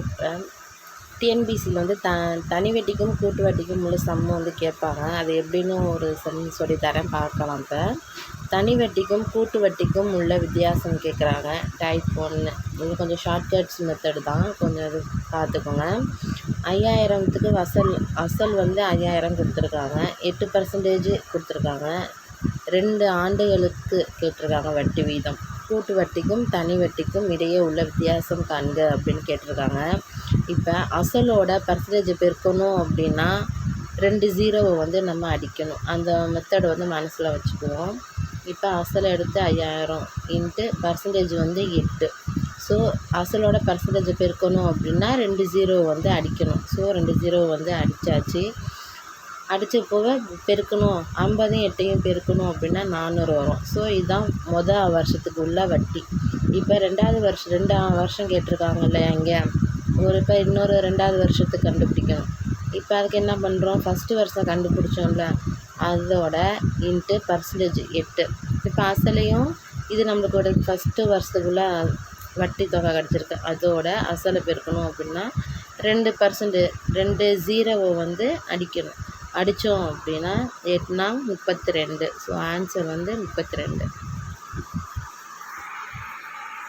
இப்போ டிஎன்பிசியில் வந்து தனி வட்டிக்கும் கூட்டு வட்டிக்கும் உள்ள சம்மு வந்து கேட்பாங்க. அது எப்படின்னு ஒரு சொல்லி தரேன், பார்க்கலாம். இப்போ தனி வட்டிக்கும் கூட்டு வட்டிக்கும் உள்ள வித்தியாசம் கேட்குறாங்க. டைப் 1. இது கொஞ்சம் ஷார்ட்கட்ஸ் மெத்தடு தான், கொஞ்சம் இது பார்த்துக்கோங்க. 5000த்துக்கு அசல் வந்து 5000 கொடுத்துருக்காங்க. 8% கொடுத்துருக்காங்க. 2 ஆண்டுகளுக்கு கேட்டிருக்காங்க வட்டி வீதம். கூட்டு வட்டிக்கும் தனி வட்டிக்கும் இடையே உள்ள வித்தியாசம் காண்க அப்படின்னு கேட்டிருக்காங்க. இப்போ அசலோட பர்சன்டேஜ் பெருக்கணும் அப்படின்னா 2 0 வந்து நம்ம அடிக்கணும். அந்த மெத்தட் வந்து மனசில் வச்சுக்குவோம். இப்போ அசலை எடுத்து 5000 இன்ட்டு பர்சன்டேஜ் வந்து 8. ஸோ அசலோட பர்சன்டேஜ் பெருக்கணும் அப்படின்னா 2 0 வந்து அடிக்கணும். ஸோ 2 0 வந்து அடித்தாச்சு. அடித்த போக பெருக்கணும், 50 8 பெருக்கணும் அப்படின்னா 400 வரும். ஸோ இதுதான் வருஷத்துக்கு உள்ள வட்டி. இப்போ 2ஆம் வருஷம் கேட்டிருக்காங்கல்ல இங்கே இப்போ இன்னொரு 2ஆவது வருஷத்துக்கு கண்டுபிடிக்கணும். இப்போ அதுக்கு என்ன பண்ணுறோம், ஃபஸ்ட்டு வருஷம் கண்டுபிடிச்சோம்ல அதோட இன்ட்டு பர்சன்டேஜ் 8. இப்போ அசலையும் இது நம்மளுக்கு ஃபஸ்ட்டு வருஷத்துக்குள்ள வட்டி தொகை கிடச்சிருக்கு, அதோட அசலை பெருக்கணும் அப்படின்னா 2% 2 0 வந்து அடிக்கணும். அடித்தோம் அப்படின்னா 8 32. ஸோ ஆன்சர் வந்து 32.